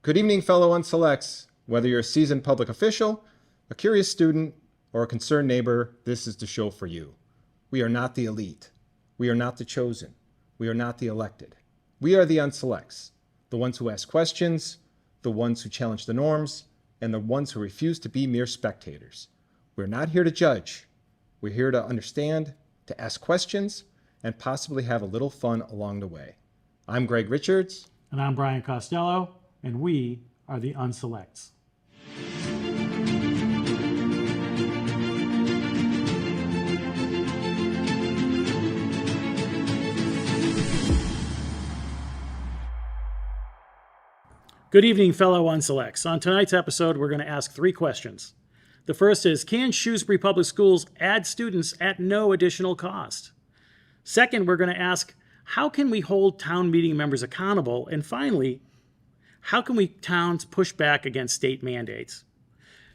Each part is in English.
Good evening, fellow unselects. Whether you're a seasoned public official, a curious student, or a concerned neighbor, this is the show for you. We are not the elite. We are not the chosen. We are not the elected. We are the unselects, the ones who ask questions, the ones who challenge the norms, and the ones who refuse to be mere spectators. We're not here to judge. We're here to understand, to ask questions, and possibly have a little fun along the way. I'm Greg Richards. And I'm Brian Costello, and we are the Unselects. Good evening, fellow Unselects. On tonight's episode, we're going to ask three questions. The first is, can Shrewsbury Public Schools add students at no additional cost? Second, we're going to ask, how can we hold town meeting members accountable? And finally, how can we towns push back against state mandates?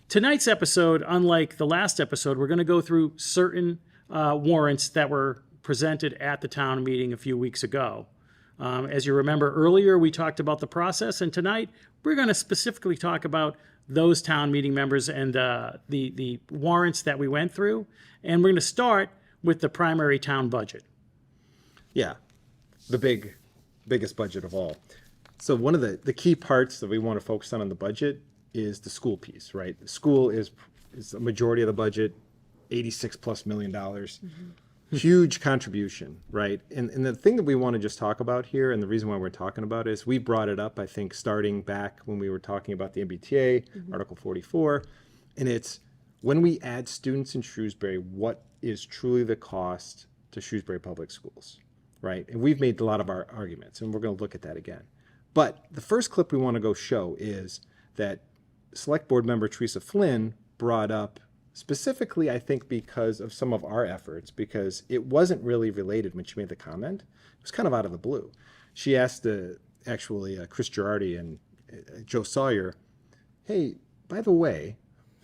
Tonight's episode, unlike the last episode, we're going to go through certain warrants that were presented at the town meeting a few weeks ago. As you remember earlier, we talked about the process, and tonight we're going to specifically talk about those town meeting members and the warrants that we went through. And we're going to start with the primary town budget. Yeah, the biggest budget of all. So one of the key parts that we want to focus on the budget is the school piece, right? The school is a majority of the budget, $86+ million. Mm-hmm. Huge contribution, right? And the thing that we want to just talk about here, and the reason why we're talking about it is we brought it up, I think, starting back when we were talking about the MBTA, Article 44, and it's when we add students in Shrewsbury, what is truly the cost to Shrewsbury Public Schools, right? And we've made a lot of our arguments, and we're going to look at that again. But the first clip we want to go show is that Select Board member Teresa Flynn brought up specifically, I think, because of some of our efforts, because it wasn't really related when she made the comment. It was kind of out of the blue. She asked Chris Girardi and Joe Sawyer, hey, by the way,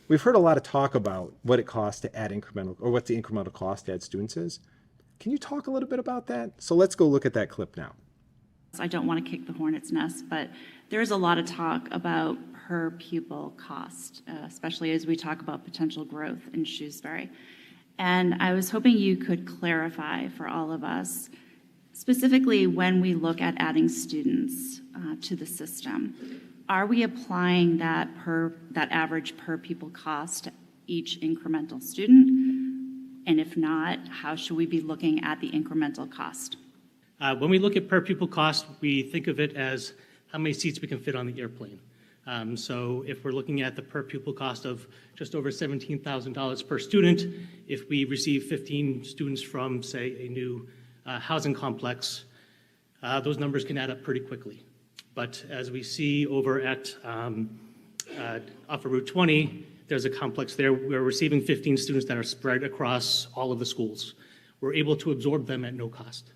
we've heard a lot of talk about what it costs to add incremental, or what the incremental cost to add students is. Can you talk a little bit about that? So let's go look at that clip now. I don't want to kick the hornet's nest, but there's a lot of talk about per pupil cost, especially as we talk about potential growth in Shrewsbury. And I was hoping you could clarify for all of us, specifically when we look at adding students to the system, are we applying that average per pupil cost to each incremental student? And if not, how should we be looking at the incremental cost? When we look at per pupil cost, we think of it as how many seats we can fit on the airplane. So if we're looking at the per pupil cost of just over $17,000 per student, if we receive 15 students from, say, a new housing complex, those numbers can add up pretty quickly. But as we see over at off of Route 20, there's a complex there. We're receiving 15 students that are spread across all of the schools. We're able to absorb them at no cost.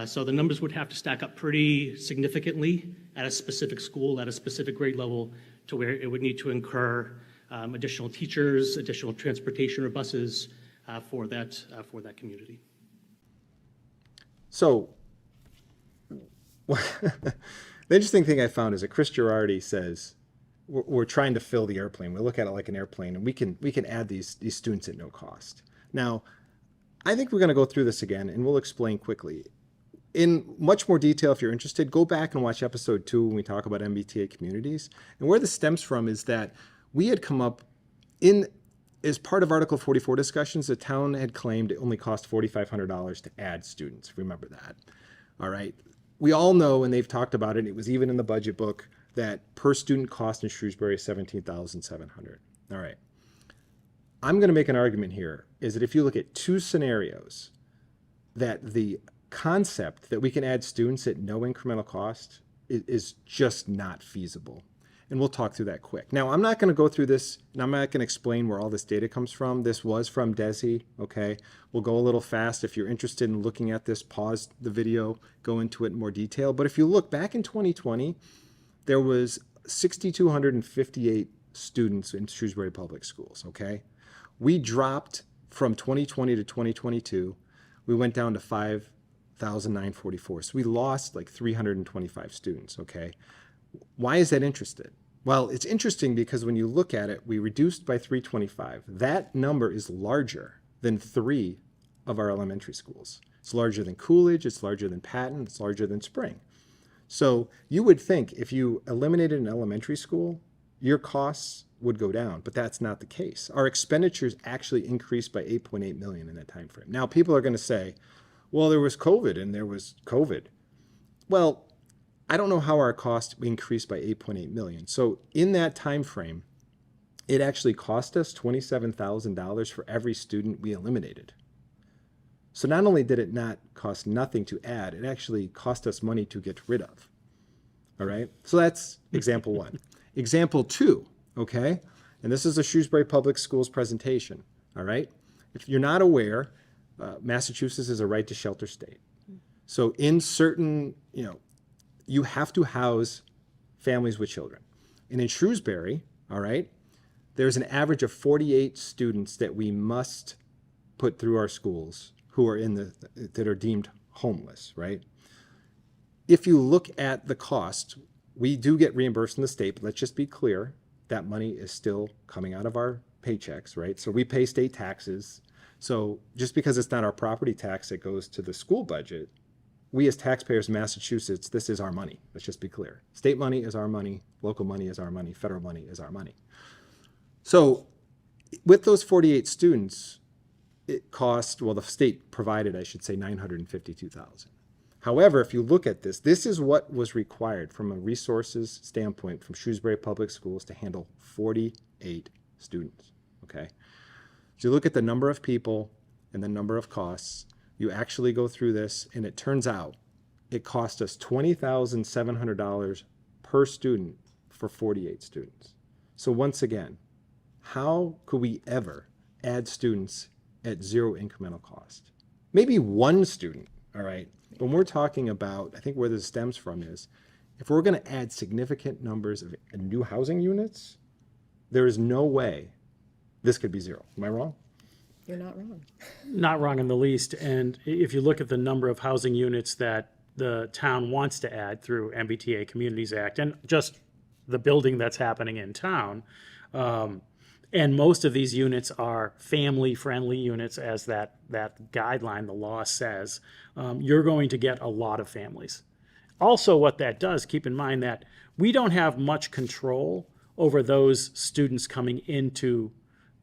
So the numbers would have to stack up pretty significantly at a specific school, at a specific grade level, to where it would need to incur additional teachers, additional transportation or buses for that community. So the interesting thing I found is that Chris Girardi says we're trying to fill the airplane. We look at it like an airplane, and we can add these students at no cost. Now, I think we're going to go through this again, and we'll explain quickly. In much more detail, if you're interested, go back and watch episode 2 when we talk about MBTA communities. And where this stems from is that we had come up as part of Article 44 discussions, the town had claimed it only cost $4,500 to add students. Remember that. All right. We all know, and they've talked about it, it was even in the budget book, that per student cost in Shrewsbury is $17,700. All right. I'm going to make an argument here, is that if you look at two scenarios, that the concept that we can add students at no incremental cost is just not feasible. And we'll talk through that quick. Now, I'm not going to go through this, and I'm not going to explain where all this data comes from. This was from DESI, okay? We'll go a little fast. If you're interested in looking at this, pause the video, go into it in more detail. But if you look back in 2020, there was 6,258 students in Shrewsbury Public Schools, okay? We dropped from 2020 to 2022, we went down to 5,944. So we lost like 325 students, okay? Why is that interesting? Well, it's interesting because when you look at it, we reduced by 325. That number is larger than 3 of our elementary schools. It's larger than Coolidge, it's larger than Patton, it's larger than Spring. So you would think if you eliminated an elementary school, your costs would go down, but that's not the case. Our expenditures actually increased by 8.8 million in that time frame. Now people are going to say, well, there was COVID and there was COVID. Well, I don't know how our cost increased by 8.8 million. So in that time frame, it actually cost us $27,000 for every student we eliminated. So not only did it not cost nothing to add, it actually cost us money to get rid of. All right. So that's example 1. Example 2, okay? And this is a Shrewsbury Public Schools presentation. All right. If you're not aware, Massachusetts is a right to shelter state. So in certain, you have to house families with children. And in Shrewsbury, all right, there's an average of 48 students that we must put through our schools who are that are deemed homeless, right? If you look at the cost, we do get reimbursed from the state, but let's just be clear, that money is still coming out of our paychecks, right? So we pay state taxes. So just because it's not our property tax that goes to the school budget, we as taxpayers in Massachusetts, this is our money. Let's just be clear. State money is our money. Local money is our money. Federal money is our money. So with those 48 students, it cost, well, the state provided, I should say, $952,000. However, if you look at this, this is what was required from a resources standpoint from Shrewsbury Public Schools to handle 48 students, okay? So you look at the number of people and the number of costs, you actually go through this, and it turns out it cost us $20,700 per student for 48 students. So once again, how could we ever add students at 0 incremental cost? Maybe 1 student, all right? When we're talking about, I think where this stems from is, if we're going to add significant numbers of new housing units, there is no way this could be 0. Am I wrong? You're not wrong. Not wrong in the least. And if you look at the number of housing units that the town wants to add through MBTA Communities Act and just the building that's happening in town, and most of these units are family-friendly units, as that guideline, the law says, you're going to get a lot of families. Also, what that does, keep in mind that we don't have much control over those students coming into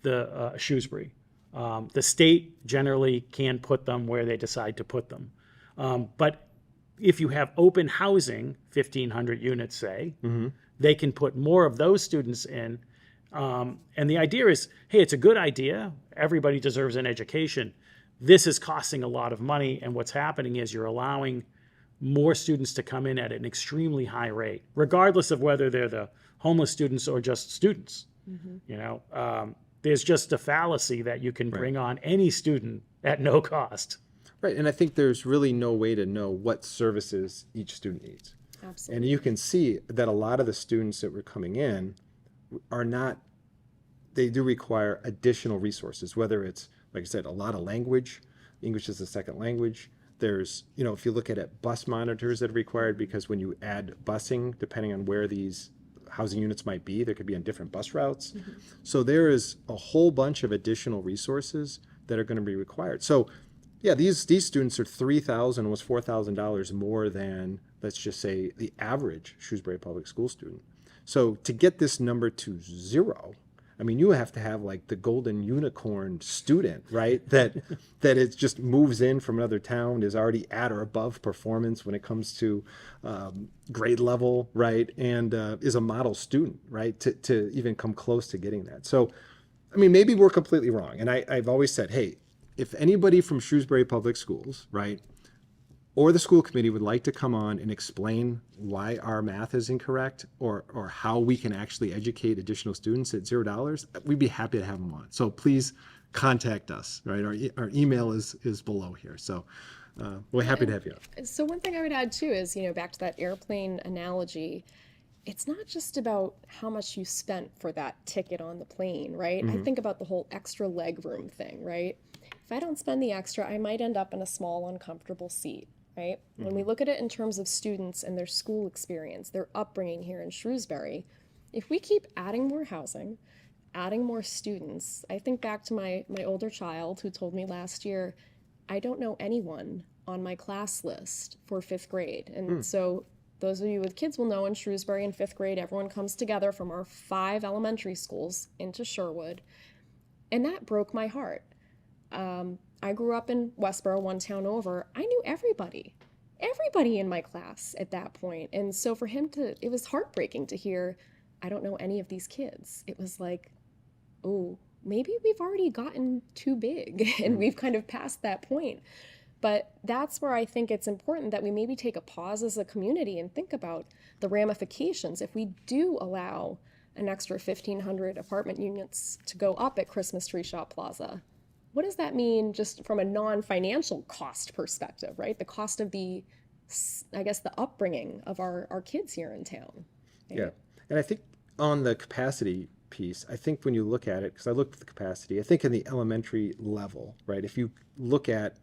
the Shrewsbury. The state generally can put them where they decide to put them. But if you have open housing, 1,500 units, say, they can put more of those students in. And the idea is, hey, it's a good idea. Everybody deserves an education. This is costing a lot of money. And what's happening is you're allowing more students to come in at an extremely high rate, regardless of whether they're the homeless students or just students. There's just a fallacy that you can bring on any student at no cost. Right, and I think there's really no way to know what services each student needs. Absolutely. And you can see that a lot of the students that were coming in are not, they do require additional resources, whether it's, like I said, a lot of language, English is a second language. There's, if you look at it, bus monitors that are required, because when you add busing, depending on where these housing units might be, there could be on different bus routes. So there is a whole bunch of additional resources that are going to be required. So yeah, these students are $3,000, almost $4,000 more than, let's just say, the average Shrewsbury Public School student. So to get this number to 0, I mean, you have to have like the golden unicorn student, right? That it just moves in from another town, is already at or above performance when it comes to grade level, right? And is a model student, right? To even come close to getting that. So, I mean, maybe we're completely wrong. And I've always said, hey, if anybody from Shrewsbury Public Schools, right, or the school committee would like to come on and explain why our math is incorrect, or how we can actually educate additional students at $0, we'd be happy to have them on. So please contact us, right? Our email is below here. So we're happy to have you on. So one thing I would add too is, back to that airplane analogy, it's not just about how much you spent for that ticket on the plane, right? I think about the whole extra leg room thing, right? If I don't spend the extra, I might end up in a small, uncomfortable seat. right? When we look at it in terms of students and their school experience, their upbringing here in Shrewsbury, if we keep adding more housing, adding more students, I think back to my older child who told me last year, I don't know anyone on my class list for fifth grade. And so those of you with kids will know in Shrewsbury in fifth grade, everyone comes together from our 5 elementary schools into Sherwood. And that broke my heart. I grew up in Westboro, one town over. I knew everybody in my class at that point. And so for him it was heartbreaking to hear, I don't know any of these kids. It was like, oh, maybe we've already gotten too big and we've kind of passed that point. But that's where I think it's important that we maybe take a pause as a community and think about the ramifications. If we do allow an extra 1,500 apartment units to go up at Christmas Tree Shop Plaza, what does that mean just from a non-financial cost perspective, right? The cost of the upbringing of our kids here in town. Right? Yeah. And I think on the capacity piece, I think when you look at it, because I looked at the capacity, I think in the elementary level, right, if you look at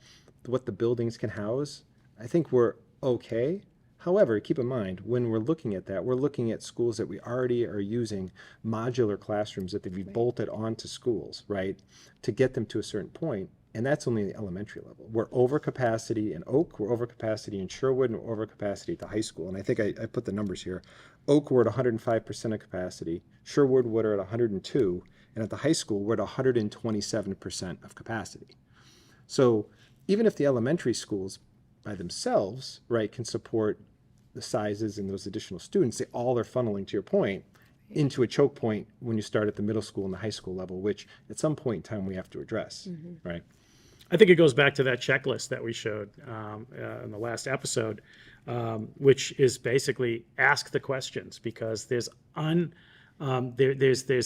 what the buildings can house, I think we're okay. However, keep in mind, when we're looking at that, we're looking at schools that we already are using modular classrooms that they've bolted onto schools, right, to get them to a certain point. And that's only the elementary level. We're over capacity in Oak, we're over capacity in Sherwood, and we're over capacity at the high school. And I think I put the numbers here. Oak, we're at 105% of capacity. Sherwood, we're at 102. And at the high school, we're at 127% of capacity. So even if the elementary schools by themselves, right, can support the sizes and those additional students, they all are funneling, to your point, into a choke point when you start at the middle school and the high school level, which at some point in time we have to address, right? I think it goes back to that checklist that we showed in the last episode, which is basically ask the questions, because there's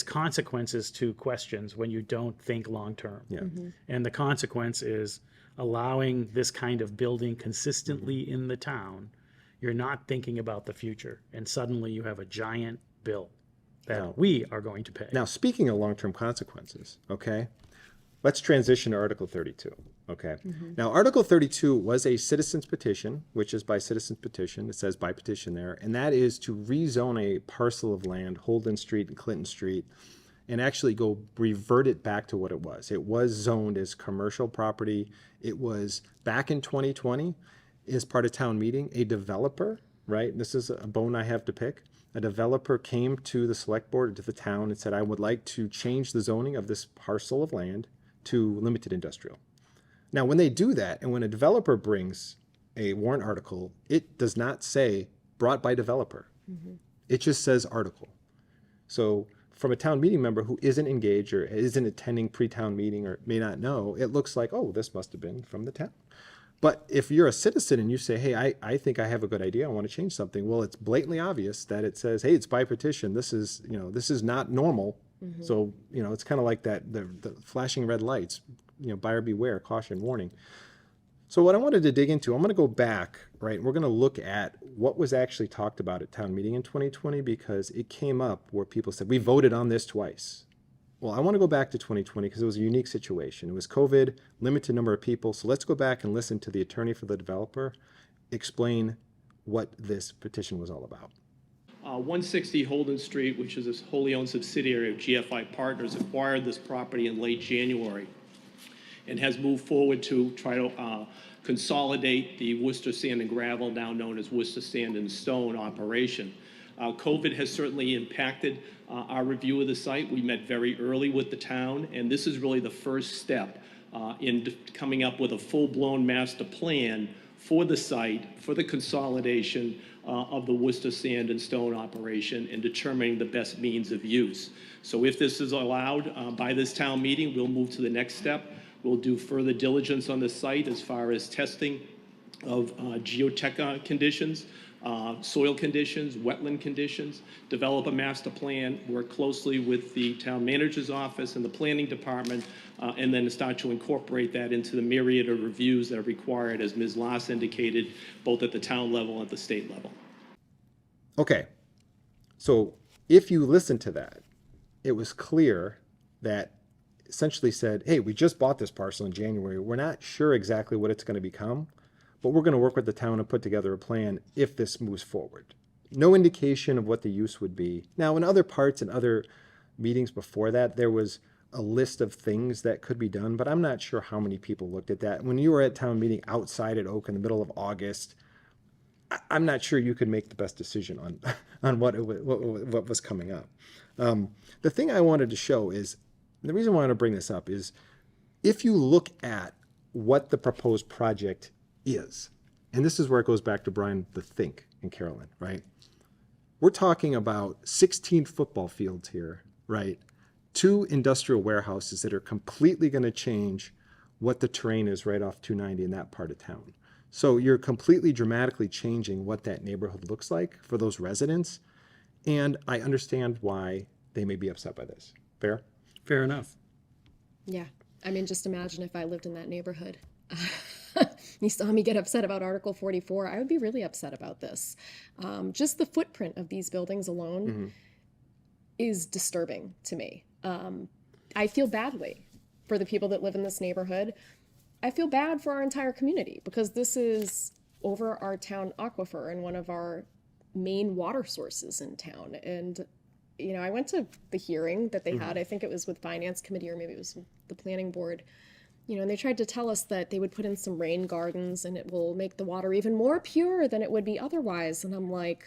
consequences to questions when you don't think long term. Yeah. And the consequence is allowing this kind of building consistently in the town. You're not thinking about the future, and suddenly you have a giant bill that we are going to pay. Now, speaking of long-term consequences, okay, let's transition to Article 32, okay? Now, Article 32 was a citizen's petition, which is by citizen's petition. It says by petition there, and that is to rezone a parcel of land, Holden Street and Clinton Street, and actually revert it back to what it was. It was zoned as commercial property. It was back in 2020, as part of town meeting, a developer, right? This is a bone I have to pick. A developer came to the select board, to the town, and said, I would like to change the zoning of this parcel of land to limited industrial. Now, when they do that, and when a developer brings a warrant article, it does not say brought by developer. It just says article. So from a town meeting member who isn't engaged or isn't attending pre-town meeting or may not know, it looks like, oh, this must have been from the town. But if you're a citizen and you say, hey, I think I have a good idea, I want to change something, well, it's blatantly obvious that it says, hey, it's by petition. This is not normal. So, it's kind of like that, the flashing red lights, buyer beware, caution, warning. So what I wanted to dig into, I'm going to go back, right? We're going to look at what was actually talked about at town meeting in 2020, because it came up where people said, we voted on this twice. Well, I want to go back to 2020 because it was a unique situation. It was COVID, limited number of people. So let's go back and listen to the attorney for the developer explain what this petition was all about. 160 Holden Street, which is a wholly owned subsidiary of GFI Partners, acquired this property in late January and has moved forward to try to consolidate the Worcester Sand and Gravel, now known as Worcester Sand and Stone operation. COVID has certainly impacted our review of the site. We met very early with the town, and this is really the first step in coming up with a full-blown master plan for the site, for the consolidation of the Worcester Sand and Stone operation, and determining the best means of use. So if this is allowed by this town meeting, we'll move to the next step. We'll do further diligence on the site as far as testing of geotech conditions, soil conditions, wetland conditions, develop a master plan, work closely with the town manager's office and the planning department, and then start to incorporate that into the myriad of reviews that are required, as Ms. Loss indicated, both at the town level and at the state level. Okay, so if you listen to that, it was clear that essentially said, hey, we just bought this parcel in January. We're not sure exactly what it's going to become, but we're going to work with the town and put together a plan if this moves forward. No indication of what the use would be. Now, in other parts and other meetings before that, there was a list of things that could be done, but I'm not sure how many people looked at that. When you were at town meeting outside at Oak in the middle of August, I'm not sure you could make the best decision on what was coming up. The thing I wanted to show is, the reason why I want to bring this up is, if you look at what the proposed project is, and this is where it goes back to Brian, the think, and Carolyn, right? We're talking about 16 football fields here, right? 2 industrial warehouses that are completely going to change what the terrain is right off 290 in that part of town. So you're completely dramatically changing what that neighborhood looks like for those residents. And I understand why they may be upset by this. Fair? Fair enough. Yeah. I mean, just imagine if I lived in that neighborhood. You saw me get upset about Article 44. I would be really upset about this. Just the footprint of these buildings alone is disturbing to me. I feel badly for the people that live in this neighborhood. I feel bad for our entire community because this is over our town aquifer and one of our main water sources in town. And, you know, I went to the hearing that they had, I think it was with Finance Committee or maybe it was with the Planning Board, you know, and they tried to tell us that they would put in some rain gardens and it will make the water even more pure than it would be otherwise. And I'm like,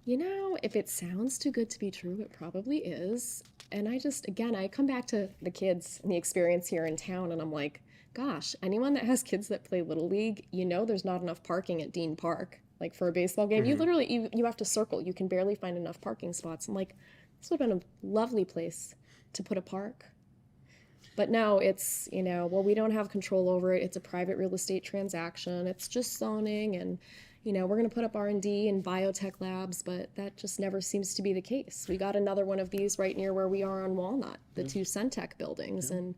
you know, if it sounds too good to be true, it probably is. And I just, again, I come back to the kids and the experience here in town and I'm like, gosh, anyone that has kids that play Little League, you know there's not enough parking at Dean Park. Like for a baseball game, you literally, you have to circle. You can barely find enough parking spots. I'm like, this would have been a lovely place to put a park. But now it's, you know, well, we don't have control over it. It's a private real estate transaction. It's just zoning and, you know, we're going to put up R&D and biotech labs, but that just never seems to be the case. We got another one of these right near where we are on Walnut, the 2 Centec buildings. And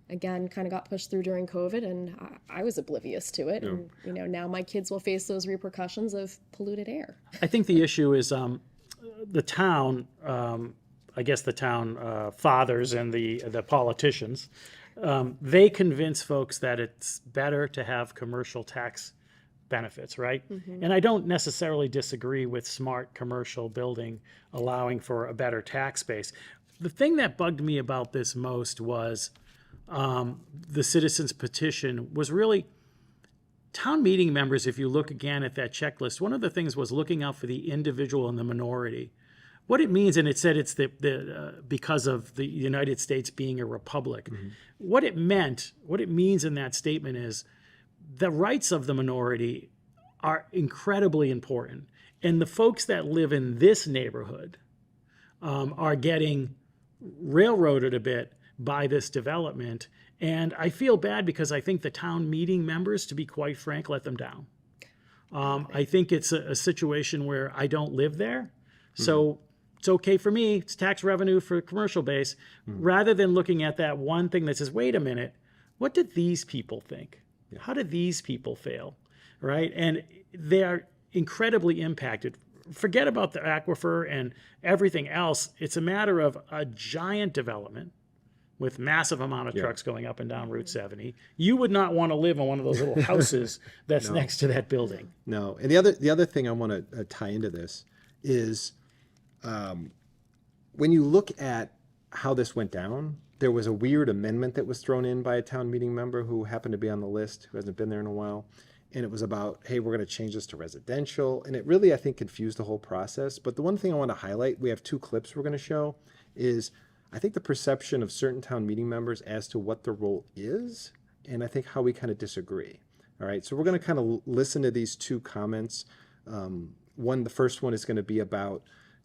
again, kind of got pushed through during COVID and I was oblivious to it. And, you know, now my kids will face those repercussions of polluted air. I think the issue is the town, I guess the town fathers and the politicians, they convince folks that it's better to have commercial tax benefits, right? And I don't necessarily disagree with smart commercial building allowing for a better tax base. The thing that bugged me about this most was the citizens petition was really town meeting members. If you look again at that checklist, one of the things was looking out for the individual and the minority. What it means, and it said it's because of the United States being a republic. What it means in that statement is the rights of the minority are incredibly important. And the folks that live in this neighborhood are getting railroaded a bit by this development. And I feel bad because I think the town meeting members, to be quite frank, let them down. I think it's a situation where I don't live there. So it's okay for me. It's tax revenue for commercial base, rather than looking at that one thing that says, wait a minute, what did these people think? How did these people fail? Right? And they are incredibly impacted. Forget about the aquifer and everything else. It's a matter of a giant development with massive amount of trucks going up and down Route 70. You would not want to live in one of those little houses that's next to that building. No. And the other thing I want to tie into this is when you look at how this went down, there was a weird amendment that was thrown in by a town meeting member who happened to be on the list, who hasn't been there in a while. And it was about, hey, we're going to change this to residential. And it really, I think, confused the whole process. But the one thing I want to highlight, we have 2 clips we're going to show, is I think the perception of certain town meeting members as to what the role is, and I think how we kind of disagree. All right, so we're going to kind of listen to these 2 comments. The first one is going to be about,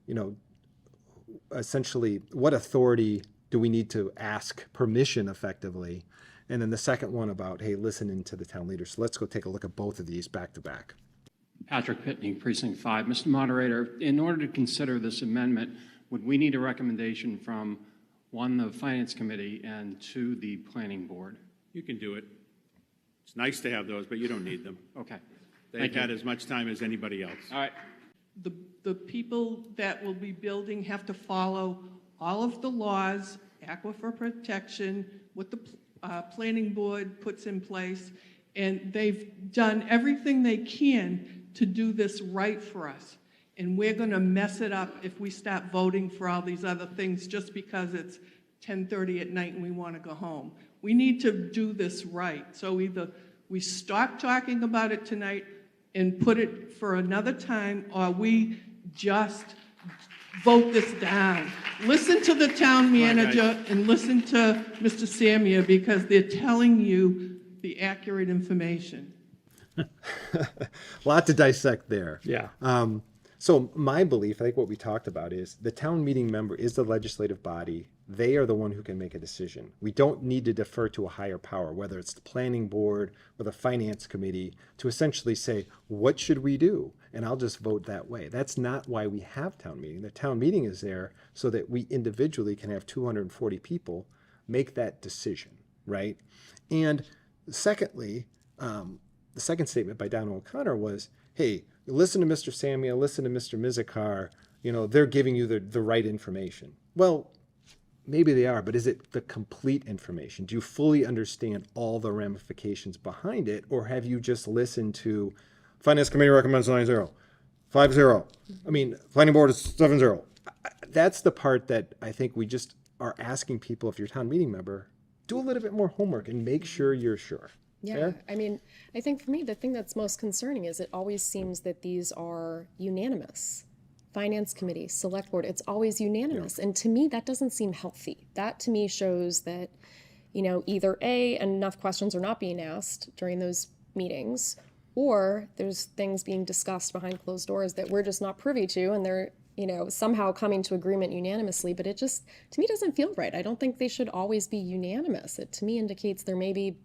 you know, essentially what authority do we need to ask permission effectively? And then the second one about, hey, listening to the town leaders. So let's go take a look at both of these back to back. Patrick Pitney, Precinct 5. Mr. Moderator, in order to consider this amendment, would we need a recommendation from 1, the Finance Committee, and 2, the Planning Board? You can do it. It's nice to have those, but you don't need them. Okay. They've had as much time as anybody else. All right. The people that will be building have to follow all of the laws, aquifer protection, what the planning board puts in place, And they've done everything they can to do this right for us. And we're going to mess it up if we start voting for all these other things just because it's 10:30 at night and we want to go home. We need to do this right. So either we stop talking about it tonight and put it for another time, or we just vote this down. Listen to the town manager and listen to Mr. Samia, because they're telling you the accurate information. Lot to dissect there. Yeah. So my belief, I think what we talked about is the town meeting member is the legislative body. They are the one who can make a decision. We don't need to defer to a higher power, whether it's the planning board or the finance committee, to essentially say, what should we do? And I'll just vote that way. That's not why we have town meeting. The town meeting is there so that we individually can have 240 people make that decision, right? And secondly, the second statement by Donna O'Connor was, hey, listen to Mr. Samia, listen to Mr. Mizikar, they're giving you the right information. Well, maybe they are, but is it the complete information? Do you fully understand all the ramifications behind it, or have you just listened to Finance Committee recommends 9-0, 5-0? I mean, Planning Board is 7-0. That's the part that I think we just are asking people, if you're a town meeting member, do a little bit more homework and make sure you're sure. Yeah, Fair? I mean, I think for me, the thing that's most concerning is it always seems that these are unanimous. Finance committee, select board, it's always unanimous. And to me, that doesn't seem healthy. That to me shows that, either A, enough questions are not being asked during those meetings, or there's things being discussed behind closed doors that we're just not privy to, and they're, somehow coming to agreement unanimously. But it just, to me, doesn't feel right. I don't think they should always be unanimous. It, to me, indicates there may be,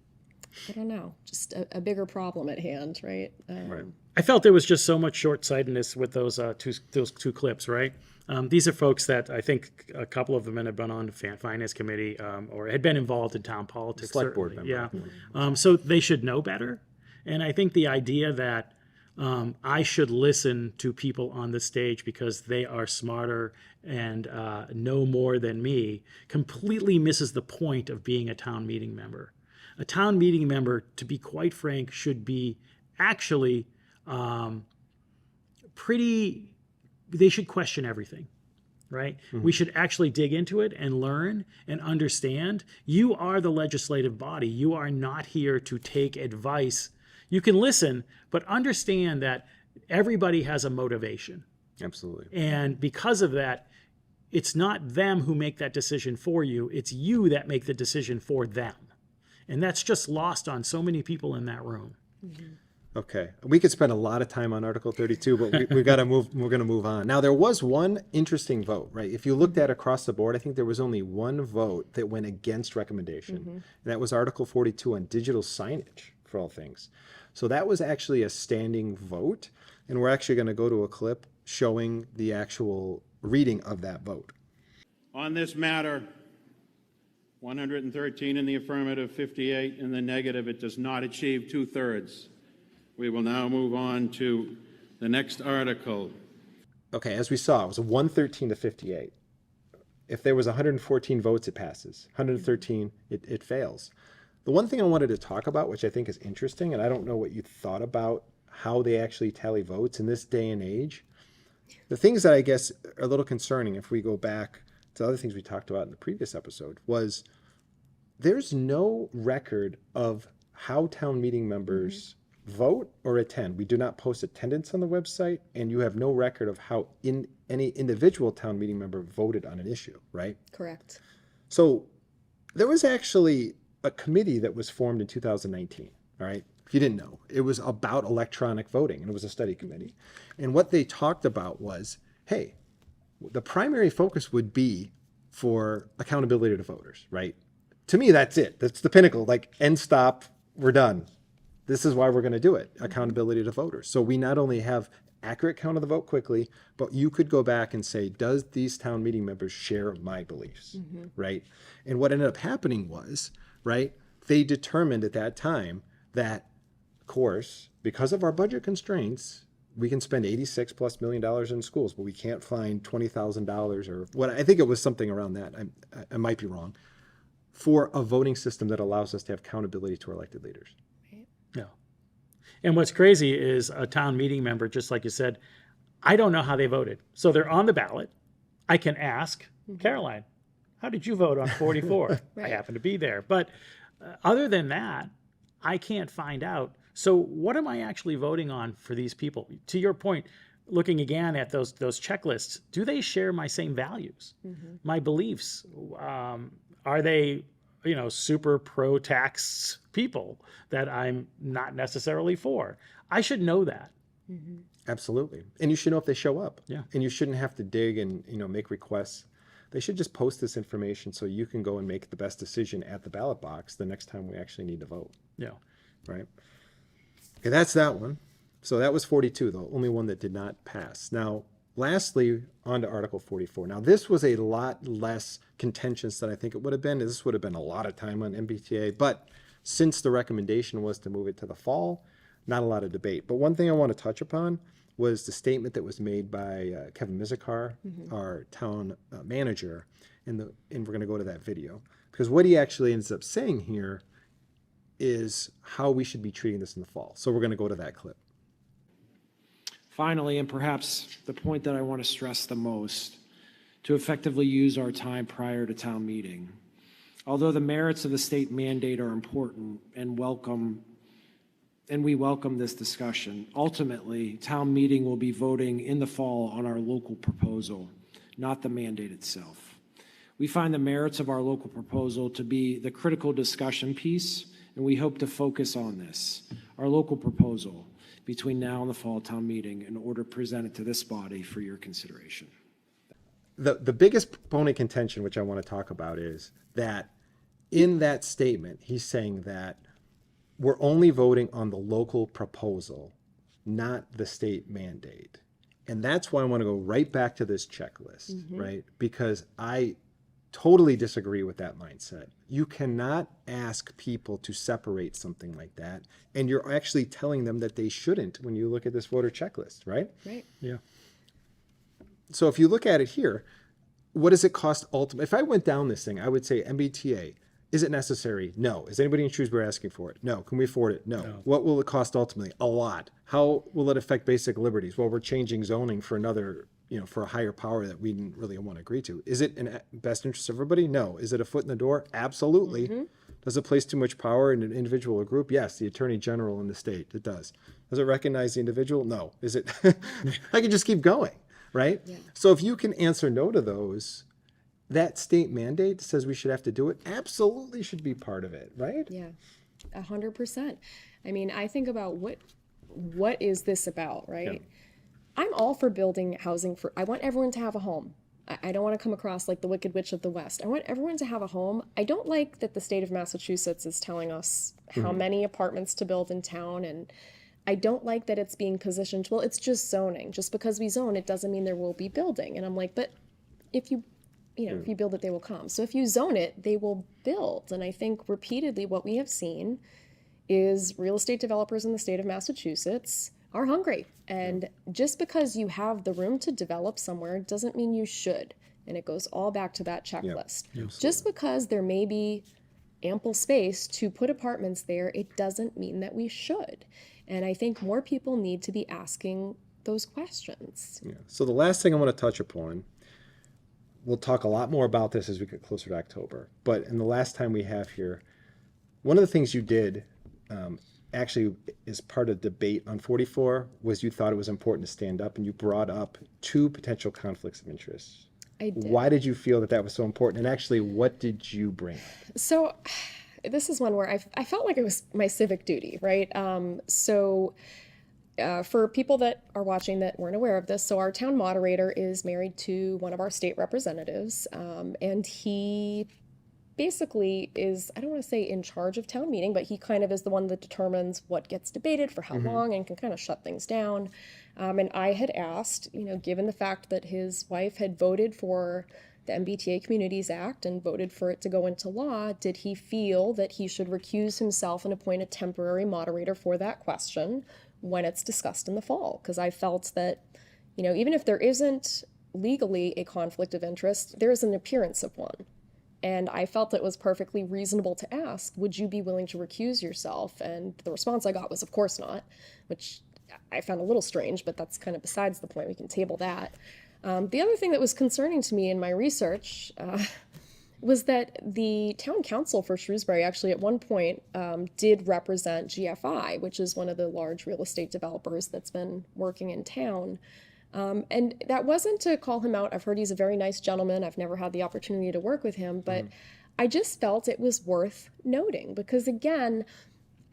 I don't know, just a bigger problem at hand, right? Right. I felt there was just so much short-sightedness with those two clips, right? These are folks that I think a couple of them had been on the finance committee or had been involved in town politics. Select board certainly. member. Yeah. So they should know better. And I think the idea that I should listen to people on the stage because they are smarter and know more than me completely misses the point of being a town meeting member. A town meeting member, to be quite frank, should be actually they should question everything, right? Mm-hmm. We should actually dig into it and learn and understand. You are the legislative body. You are not here to take advice. You can listen, but understand that everybody has a motivation. Absolutely. And because of that, it's not them who make that decision for you. It's you that make the decision for them. And that's just lost on so many people in that room. Mm-hmm. Okay, we could spend a lot of time on Article 32, but we've got to move. We're going to move on. Now, there was one interesting vote, right? If you looked at across the board, I think there was only one vote that went against recommendation, and that was Article 42 on digital signage, for all things. So that was actually a standing vote, and we're actually going to go to a clip showing the actual reading of that vote. On this matter, 113 in the affirmative, 58 in the negative. It does not achieve 2/3. We will now move on to the next article. Okay, as we saw, it was a 113 to 58. If there was 114 votes, it passes. 113, it fails. The one thing I wanted to talk about, which I think is interesting, and I don't know what you thought about how they actually tally votes in this day and age. The things that I guess are a little concerning, if we go back to other things we talked about in the previous episode, was there's no record of how town meeting members vote or attend. We do not post attendance on the website, and you have no record of how any individual town meeting member voted on an issue, right? Correct. So there was actually a committee that was formed in 2019, all right? If you didn't know, it was about electronic voting, and it was a study committee. And what they talked about was, hey, the primary focus would be for accountability to voters, right? To me, that's it. That's the pinnacle, like end stop, we're done. This is why we're going to do it, accountability to voters. So we not only have accurate count of the vote quickly, but you could go back and say, does these town meeting members share my beliefs, right? And what ended up happening was, right, they determined at that time that, of course, because of our budget constraints, we can spend $86+ million in schools, but we can't find $20,000 or what, I think it was something around that. I might be wrong, for a voting system that allows us to have accountability to our elected leaders. Yeah. And what's crazy is a town meeting member, just like you said, I don't know how they voted. So they're on the ballot. I can ask Caroline, how did you vote on 44? I happen to be there. But other than that, I can't find out. So what am I actually voting on for these people? To your point, looking again at those checklists, do they share my same values, my beliefs? Are they, super pro-tax people that I'm not necessarily for? I should know that. Absolutely. And you should know if they show up. Yeah. And you shouldn't have to dig and, make requests. They should just post this information so you can go and make the best decision at the ballot box the next time we actually need to vote. Yeah. Right? Okay, that's that one. So that was 42, the only one that did not pass. Now, lastly, on to Article 44. Now, this was a lot less contentious than I think it would have been. This would have been a lot of time on MBTA, but since the recommendation was to move it to the fall, not a lot of debate. But one thing I want to touch upon was the statement that was made by Kevin Mizikar, our town manager, and we're going to go to that video. Because what he actually ends up saying here is how we should be treating this in the fall. So we're going to go to that clip. Finally, and perhaps the point that I want to stress the most, to effectively use our time prior to town meeting. Although the merits of the state mandate are important and we welcome this discussion, ultimately, town meeting will be voting in the fall on our local proposal, not the mandate itself. We find the merits of our local proposal to be the critical discussion piece, and we hope to focus on this, our local proposal, between now and the fall town meeting in order to present it to this body for your consideration. The biggest proponent contention, which I want to talk about, is that in that statement, he's saying that we're only voting on the local proposal, not the state mandate. And that's why I want to go right back to this checklist, right? Because I totally disagree with that mindset. You cannot ask people to separate something like that, and you're actually telling them that they shouldn't when you look at this voter checklist, right? Right. Yeah. So if you look at it here, what does it cost ultimately? If I went down this thing, I would say MBTA, is it necessary? No. Is anybody in Shrewsbury asking for it? No. Can we afford it? No. What will it cost ultimately? A lot. How will it affect basic liberties? Well, we're changing zoning for another, for a higher power that we didn't really want to agree to. Is it in the best interest of everybody? No. Is it a foot in the door? Absolutely. Does it place too much power in an individual or group? Yes, the Attorney General in the state, it does. Does it recognize the individual? No. Is it? I can just keep going, right? Yeah. So if you can answer no to those, that state mandate says we should have to do it, absolutely should be part of it, right? Yeah, 100%. I mean, I think about what is this about, right? Yeah. I'm all for building housing I want everyone to have a home. I don't want to come across like the Wicked Witch of the West. I want everyone to have a home. I don't like that the state of Massachusetts is telling us how many apartments to build in town, and I don't like that it's being positioned, well, it's just zoning. Just because we zone, it doesn't mean there will be building. And I'm like, but if you build it, they will come. So if you zone it, they will build. And I think repeatedly what we have seen is real estate developers in the state of Massachusetts are hungry. And just because you have the room to develop somewhere doesn't mean you should. And it goes all back to that checklist. Just because there may be ample space to put apartments there, it doesn't mean that we should. And I think more people need to be asking those questions. Yeah. So the last thing I want to touch upon, we'll talk a lot more about this as we get closer to October, but in the last time we have here, one of the things you did actually as part of debate on 44 was you thought it was important to stand up, and you brought up 2 potential conflicts of interest. I did. Why did you feel that was so important? And actually, what did you bring up? So this is one where I felt like it was my civic duty, right? For people that are watching that weren't aware of this, so our town moderator is married to one of our state representatives, and he basically is, I don't want to say in charge of town meeting, but he kind of is the one that determines what gets debated for how long and can kind of shut things down. And I had asked, given the fact that his wife had voted for the MBTA Communities Act and voted for it to go into law, did he feel that he should recuse himself and appoint a temporary moderator for that question when it's discussed in the fall? Because I felt that, even if there isn't legally a conflict of interest, there is an appearance of one. And I felt it was perfectly reasonable to ask, would you be willing to recuse yourself? And the response I got was, of course not, which I found a little strange, but that's kind of besides the point. We can table that. The other thing that was concerning to me in my research was that the town council for Shrewsbury actually at one point did represent GFI, which is one of the large real estate developers that's been working in town. And that wasn't to call him out. I've heard he's a very nice gentleman. I've never had the opportunity to work with him, but I just felt it was worth noting because, again,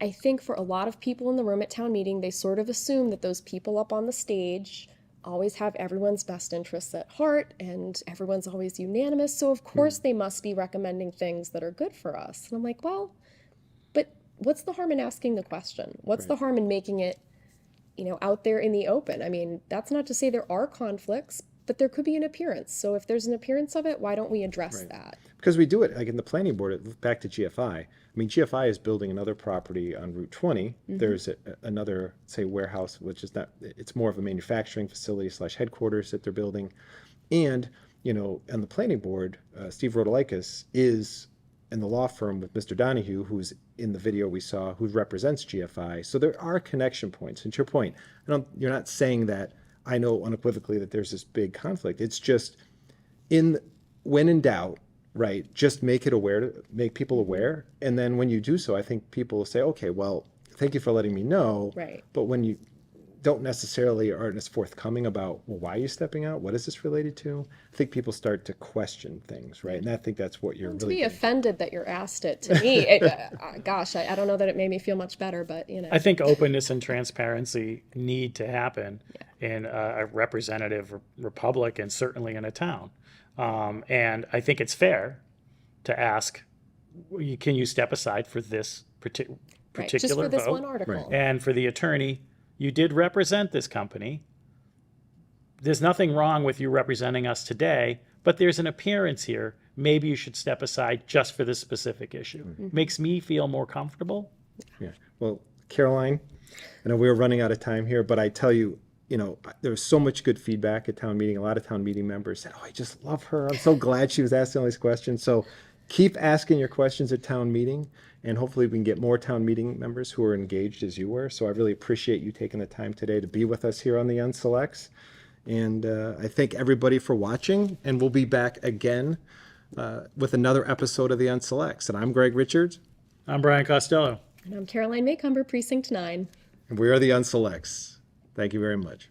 I think for a lot of people in the room at town meeting, they sort of assume that those people up on the stage always have everyone's best interests at heart and everyone's always unanimous. So, of course, they must be recommending things that are good for us. And I'm like, well, but what's the harm in asking the question? What's the harm in making it, out there in the open? I mean, that's not to say there are conflicts, but there could be an appearance. So if there's an appearance of it, why don't we address that? Because we do it, like in the planning board, back to GFI. I mean, GFI is building another property on Route 20. There's another, say, warehouse, which is not, it's more of a manufacturing facility / headquarters that they're building. And, on the planning board, Steve Rodolikis is in the law firm with Mr. Donahue, who's in the video we saw, who represents GFI. So there are connection points. And to your point, you're not saying that I know unequivocally that there's this big conflict. It's just when in doubt, right, just make people aware. And then when you do so, I think people will say, okay, well, thank you for letting me know. Right. But when you don't necessarily aren't as forthcoming about, well, why are you stepping out? What is this related to? I think people start to question things, right? And I think that's what you're To really be offended that you're asked it, to me, gosh, I don't know that it made me feel much better, but I think openness and transparency need to happen in a representative republic and certainly in a town. And I think it's fair to ask, can you step aside for this particular right, just for this vote? one article. And for the attorney, you did represent this company. There's nothing wrong with you representing us today, but there's an appearance here. Maybe you should step aside just for this specific issue. Makes me feel more comfortable. Yeah. Well, Caroline, I know we're running out of time here, but I tell you, there was so much good feedback at town meeting. A lot of town meeting members said, oh, I just love her. I'm so glad she was asking all these questions. So keep asking your questions at town meeting, and hopefully we can get more town meeting members who are engaged as you were. So I really appreciate you taking the time today to be with us here on the Unselects. And I thank everybody for watching, and we'll be back again with another episode of the Unselects. And I'm Greg Richards. I'm Brian Costello. And I'm Caroline Maycumber, Precinct 9. And we are the Unselects. Thank you very much.